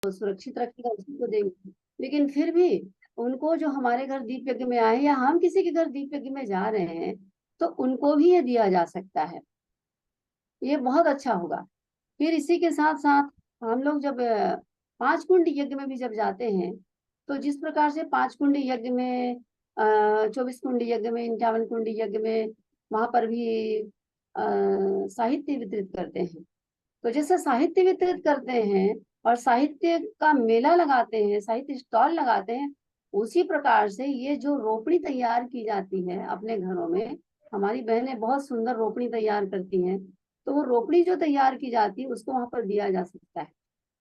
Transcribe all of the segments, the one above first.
सुरक्षित रखेगा उसी को देंगे। लेकिन फिर भी उनको, जो हमारे घर दीप यज्ञ में आए या हम किसी के घर दीप यज्ञ में जा रहे हैं, तो उनको भी ये दिया जा सकता है। ये बहुत अच्छा होगा। फिर इसी के साथ साथ हम लोग जब 5 कुंड यज्ञ में भी जब जाते हैं, तो जिस प्रकार से 5 कुंड यज्ञ में, 24 कुंड यज्ञ में, 51 कुंड यज्ञ में, वहां पर भी साहित्य वितरित करते हैं। तो जैसे साहित्य वितरित करते हैं और साहित्य का मेला लगाते हैं, साहित्य स्टॉल लगाते हैं, उसी प्रकार से ये जो रोपड़ी तैयार की जाती है अपने घरों में, हमारी बहनें बहुत सुंदर रोपड़ी तैयार करती हैं। तो वो रोपड़ी जो तैयार की जाती है उसको वहां पर दिया जा सकता है,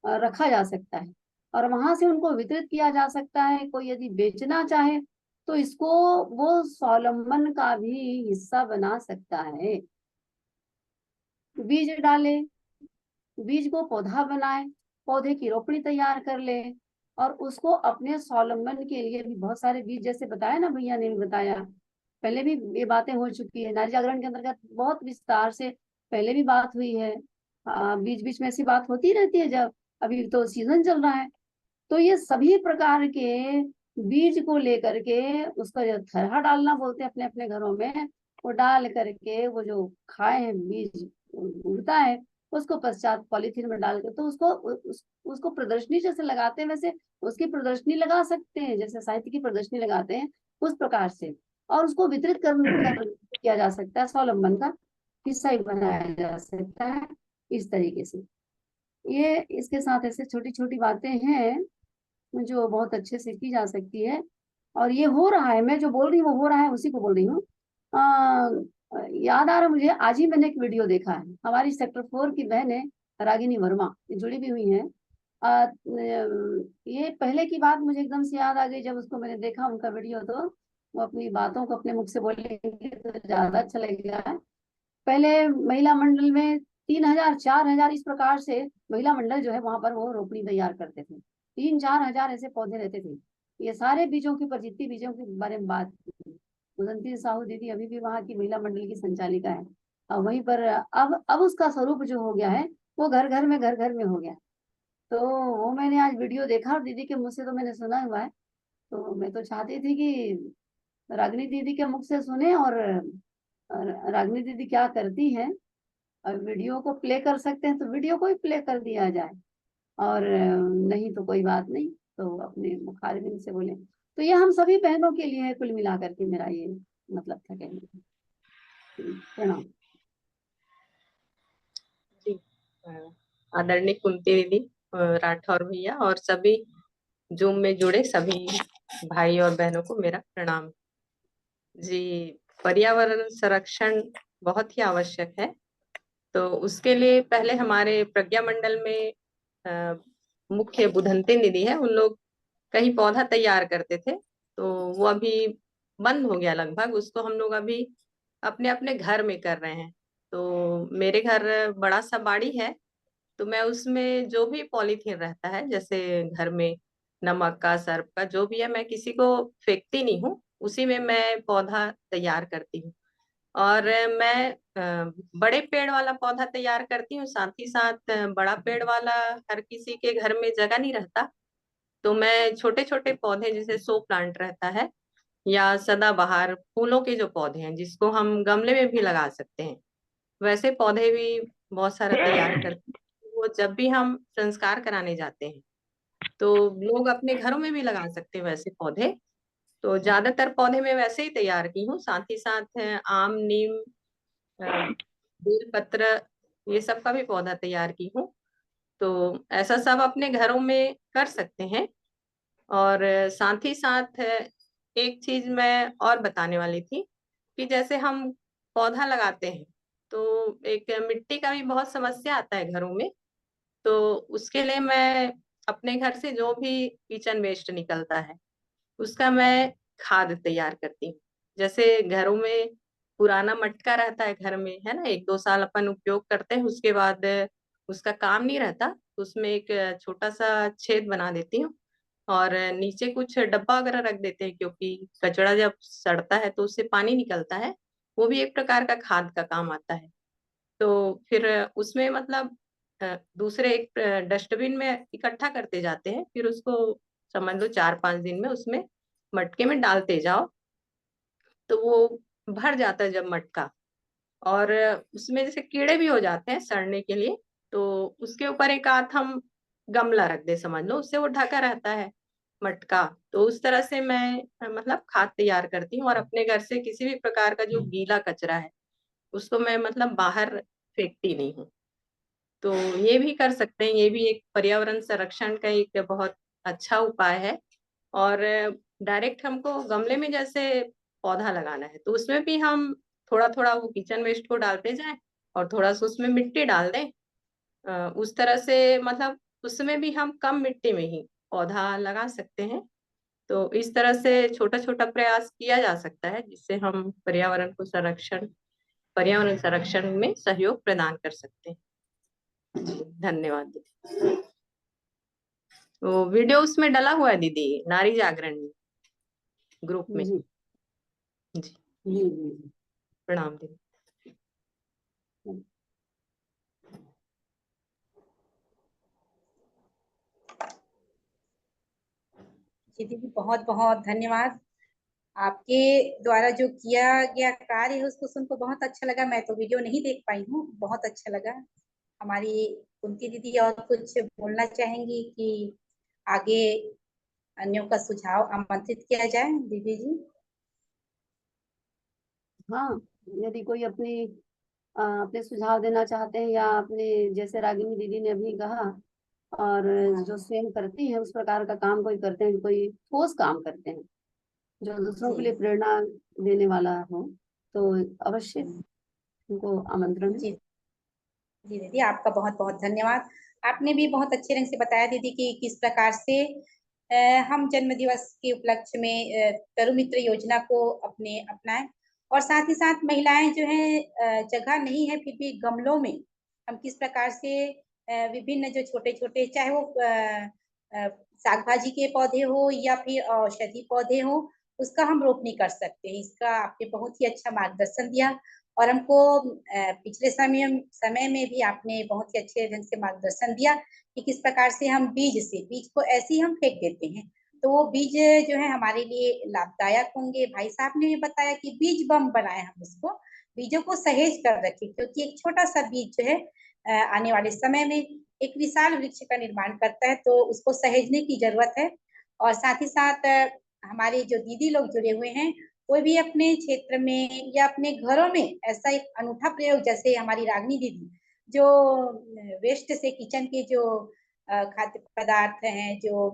रखा जा सकता है, और वहां से उनको वितरित किया जा सकता है। कोई यदि बेचना चाहे तो इसको वो स्वावलंबन का भी हिस्सा बना सकता है। बीज डाले, बीज को पौधा बनाए, पौधे की रोपड़ी तैयार कर ले, और उसको अपने स्वावलंबन के लिए भी बहुत सारे बीज, जैसे बताया ना भैया ने बताया, पहले भी ये बातें हो चुकी है नारी जागरण के अंतर्गत, बहुत विस्तार से पहले भी बात हुई है। बीच बीच में ऐसी बात होती रहती है, जब अभी तो सीजन चल रहा है। तो ये सभी प्रकार के बीज को लेकर के, उसका जो थरहा डालना बोलते हैं अपने अपने घरों में, वो डाल करके वो जो खाए हैं बीज उगता है, उसको पश्चात पॉलीथीन में डाल के, तो उसको प्रदर्शनी जैसे लगाते हैं, वैसे उसकी प्रदर्शनी लगा सकते हैं, जैसे साहित्य की प्रदर्शनी लगाते हैं उस प्रकार से। और उसको वितरित किया जा सकता है, स्वावलंबन का हिस्सा ही बनाया जा सकता है इस तरीके से। ये इसके साथ ऐसे छोटी छोटी बातें हैं जो बहुत अच्छे से की जा सकती है। और ये हो रहा है, मैं जो बोल रही हूँ वो हो रहा है, उसी को बोल रही हूँ। याद आ रहा मुझे, आज ही मैंने एक वीडियो देखा है, हमारी सेक्टर 4 की बहन है रागिनी वर्मा, ये जुड़ी भी हुई है। ये पहले की बात मुझे एकदम से याद आ गई जब उसको मैंने देखा उनका वीडियो, तो वो अपनी बातों को अपने मुख से बोलेंगे तो ज्यादा अच्छा लगेगा। पहले महिला मंडल में 3,000 4,000 इस प्रकार से महिला मंडल जो है वहां पर वो रोपनी तैयार करते थे। 3-4 हजार ऐसे पौधे रहते थे। ये सारे बीजों की, जितनी बीजों के बारे में बात की, उदंती साहू दीदी अभी भी वहां की महिला मंडल की संचालिका है। और वहीं पर अब उसका स्वरूप जो हो गया है, वो घर घर में हो गया। तो वो मैंने आज वीडियो देखा, और दीदी के मुंह से तो मैंने सुना हुआ है। तो मैं तो चाहती थी कि रागिनी दीदी के मुख से सुने, और रागिनी दीदी क्या करती हैं, और वीडियो को प्ले कर सकते हैं तो वीडियो को ही प्ले कर दिया जाए, और नहीं तो कोई बात नहीं, तो अपने मुखारबिन से बोले। तो ये हम सभी बहनों के लिए है, कुल मिलाकर के मेरा ये मतलब था कहने का। प्रणाम। जी, आदरणीय कुंती दीदी, राठौर भैया और सभी जूम में जुड़े सभी भाई और बहनों को मेरा प्रणाम। जी, पर्यावरण संरक्षण बहुत ही आवश्यक है। तो उसके लिए पहले हमारे प्रज्ञा मंडल में मुख्य बुधंती दीदी है, उन लोग कहीं पौधा तैयार करते थे, तो वो अभी बंद हो गया लगभग। उसको हम लोग अभी अपने अपने घर में कर रहे हैं। तो मेरे घर बड़ा सा बाड़ी है, तो मैं उसमें जो भी पॉलीथीन रहता है, जैसे घर में नमक का, सर्फ का, जो भी है, मैं किसी को फेंकती नहीं हूँ, उसी में मैं पौधा तैयार करती हूँ। और मैं बड़े पेड़ वाला पौधा तैयार करती हूँ, साथ ही साथ बड़ा पेड़ वाला हर किसी के घर में जगह नहीं रहता, तो मैं छोटे छोटे पौधे जैसे शो प्लांट रहता है या सदाबहार फूलों के जो पौधे हैं जिसको हम गमले में भी लगा सकते हैं, वैसे पौधे भी बहुत सारा तैयार करते हैं। वो जब भी हम संस्कार कराने जाते हैं तो लोग अपने घरों में भी लगा सकते हैं वैसे पौधे। तो ज्यादातर पौधे मैं वैसे ही तैयार की हूँ, साथ ही साथ आम, नीम, बेल पत्र, ये सब का भी पौधा तैयार की हूँ। तो ऐसा सब अपने घरों में कर सकते हैं। और साथ ही साथ एक चीज मैं और बताने वाली थी कि जैसे हम पौधा लगाते हैं तो एक मिट्टी का भी बहुत समस्या आता है घरों में। तो उसके लिए मैं अपने घर से जो भी किचन वेस्ट निकलता है उसका मैं खाद तैयार करती हूँ। जैसे घरों में पुराना मटका रहता है घर में, है ना, 1-2 साल अपन उपयोग करते हैं, उसके बाद उसका काम नहीं रहता, तो उसमें एक छोटा सा छेद बना देती हूँ और नीचे कुछ डब्बा वगैरह रख देते हैं, क्योंकि कचड़ा जब सड़ता है तो उससे पानी निकलता है, वो भी एक प्रकार का खाद का काम आता है। तो फिर उसमें मतलब दूसरे एक डस्टबिन में इकट्ठा करते जाते हैं, फिर उसको समझ लो 4-5 दिन में उसमें मटके में डालते जाओ, तो वो भर जाता है जब मटका, और उसमें जैसे कीड़े भी हो जाते हैं सड़ने के लिए, तो उसके ऊपर एक आध हम गमला रख दे, समझ लो, उससे वो ढका रहता है मटका। तो उस तरह से मैं मतलब खाद तैयार करती हूँ, और अपने घर से किसी भी प्रकार का जो गीला कचरा है उसको मैं मतलब बाहर फेंकती नहीं हूँ। तो ये भी कर सकते हैं, ये भी एक पर्यावरण संरक्षण का एक बहुत अच्छा उपाय है। और डायरेक्ट हमको गमले में जैसे पौधा लगाना है, तो उसमें भी हम थोड़ा थोड़ा वो किचन वेस्ट को डालते जाएं, और थोड़ा सा उसमें मिट्टी डाल दें। उस तरह से मतलब उसमें भी हम कम मिट्टी में ही पौधा लगा सकते हैं। तो इस तरह से छोटा छोटा प्रयास किया जा सकता है, जिससे हम पर्यावरण संरक्षण में सहयोग प्रदान कर सकते हैं। जी, धन्यवाद दीदी। तो वीडियो उसमें डला हुआ है दीदी, नारी जागरण में, ग्रुप में। जी जी, जी जी प्रणाम दीदी। जी। जी दीदी, बहुत बहुत धन्यवाद। आपके द्वारा जो किया गया कार्य है उसको सुनकर बहुत अच्छा लगा। मैं तो वीडियो नहीं देख पाई हूँ, बहुत अच्छा लगा। हमारी कुंती दीदी और कुछ बोलना चाहेंगी कि आगे अन्यों का सुझाव आमंत्रित किया जाए? दीदी जी। हाँ, यदि कोई अपने सुझाव देना चाहते हैं, या अपने जैसे रागिनी दीदी ने अभी कहा, और जो स्वयं करती है उस प्रकार का काम कोई करते हैं, कोई ठोस काम करते हैं जो दूसरों के जी लिए प्रेरणा देने वाला हो, तो अवश्य उनको आमंत्रण है। जी जी दीदी, आपका बहुत बहुत धन्यवाद। आपने भी बहुत अच्छे ढंग से बताया दीदी कि किस प्रकार से हम जन्म दिवस के उपलक्ष्य में तरु मित्र योजना को अपने अपनाएं, और साथ ही साथ महिलाएं जो है जगह नहीं है फिर भी गमलों में हम किस प्रकार से विभिन्न जो छोटे छोटे, चाहे वो साग भाजी के पौधे हो या फिर औषधि पौधे हो, उसका हम रोपनी कर सकते हैं। इसका आपने बहुत ही अच्छा मार्गदर्शन दिया, और हमको पिछले समय में भी आपने बहुत ही अच्छे ढंग से मार्गदर्शन दिया कि किस प्रकार से हम बीज को ऐसे ही हम फेंक देते हैं, तो वो बीज जो है हमारे लिए लाभदायक होंगे। भाई साहब ने भी बताया कि बीज बम बनाए हम उसको, बीजों को सहेज कर रखें, क्योंकि एक छोटा सा बीज जो है आने वाले समय में एक विशाल वृक्ष का निर्माण करता है, तो उसको सहेजने की जरूरत है। और साथ ही साथ हमारे जो दीदी लोग जुड़े हुए हैं, कोई भी अपने क्षेत्र में या अपने घरों में ऐसा एक अनूठा प्रयोग, जैसे हमारी रागनी दीदी जो वेस्ट से किचन के जो खाद्य पदार्थ हैं, जो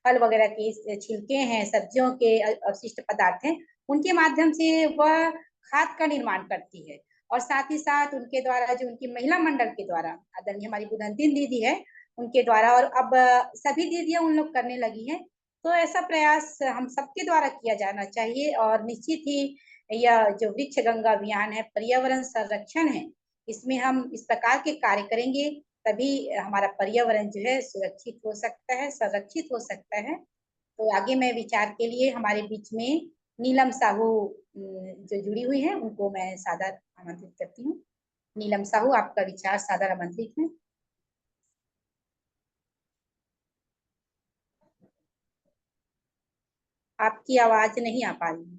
फल वगैरह के छिलके हैं, सब्जियों के अवशिष्ट पदार्थ हैं, उनके माध्यम से वह खाद का निर्माण करती है। और साथ ही साथ उनके द्वारा, जो उनकी महिला मंडल के द्वारा, आदरणीय हमारी बुधंतिन दीदी है, उनके द्वारा, और अब सभी दीदियां उन लोग करने लगी हैं। तो ऐसा प्रयास हम सबके द्वारा किया जाना चाहिए, और निश्चित ही यह जो वृक्ष गंगा अभियान है, पर्यावरण संरक्षण है, इसमें हम इस प्रकार के कार्य करेंगे तभी हमारा पर्यावरण जो है सुरक्षित हो सकता है, संरक्षित हो सकता है। तो आगे मैं विचार के लिए हमारे बीच में नीलम साहू जो जुड़ी हुई है, उनको मैं सादर आमंत्रित करती हूँ। नीलम साहू, आपका विचार सादर आमंत्रित है। आपकी आवाज नहीं आ पा रही है।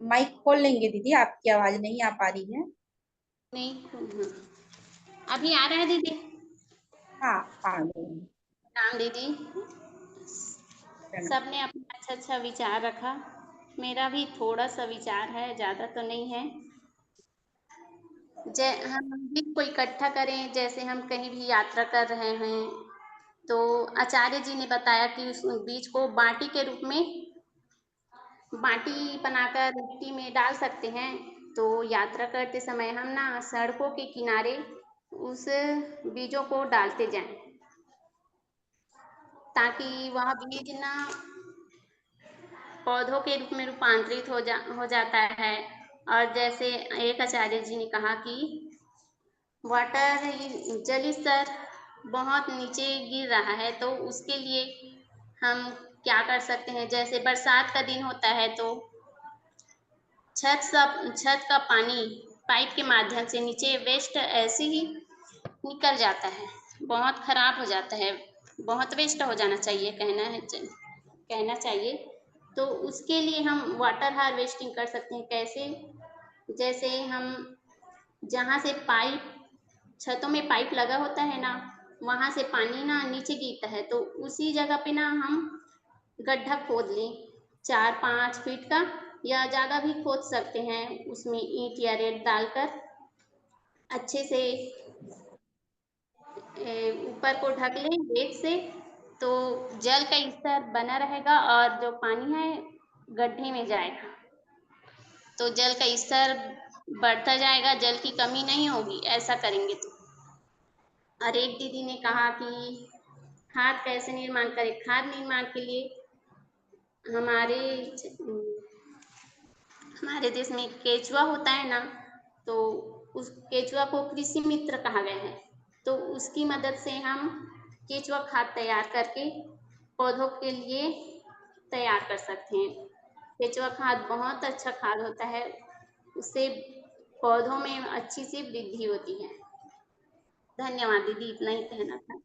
माइक खोल लेंगे दीदी, आपकी आवाज नहीं आ पा रही है। नहीं, अभी आ रहा है दीदी? हाँ, आ गई। राम दीदी, सबने अपना अच्छा अच्छा विचार रखा। मेरा भी थोड़ा सा विचार है, ज़्यादा तो नहीं है। हम बीज को इकट्ठा करें, जैसे हम कहीं भी यात्रा कर रहे हैं, तो आचार्य जी ने बताया कि उस बीज को बाटी के रूप में, बाटी बनाकर मिट्टी में डाल सकते हैं। तो यात्रा करते समय हम ना सड़कों के किनारे उस बीजों को डालते जाएं, ताकि वह बीज ना पौधों के रूप में रूपांतरित हो जाता है। और जैसे एक आचार्य जी ने कहा कि वाटर जल स्तर बहुत नीचे गिर रहा है, तो उसके लिए हम क्या कर सकते हैं, जैसे बरसात का दिन होता है तो छत का पानी पाइप के माध्यम से नीचे वेस्ट ऐसे ही निकल जाता है, बहुत खराब हो जाता है, बहुत वेस्ट हो जाना चाहिए कहना चाहिए। तो उसके लिए हम वाटर हार्वेस्टिंग कर सकते हैं। कैसे? जैसे हम जहाँ से पाइप छतों में पाइप लगा होता है ना, वहाँ से पानी ना नीचे गिरता है, तो उसी जगह पे ना हम गड्ढा खोद लें 4-5 फीट का, या ज़्यादा भी खोद सकते हैं। उसमें ईंट या रेत डालकर अच्छे से ऊपर को ढक लें रेत से, तो जल का स्तर बना रहेगा और जो पानी है गड्ढे में जाएगा, तो जल का स्तर बढ़ता जाएगा, जल की कमी नहीं होगी ऐसा करेंगे तो। और एक दीदी ने कहा कि खाद कैसे निर्माण करें। खाद निर्माण के लिए हमारे देश में केचुआ होता है ना, तो उस केचुआ को कृषि मित्र कहा गया है, तो उसकी मदद से हम केचुआ खाद तैयार करके पौधों के लिए तैयार कर सकते हैं। केचुआ खाद बहुत अच्छा खाद होता है, उससे पौधों में अच्छी सी वृद्धि होती है। धन्यवाद दीदी, इतना ही कहना था।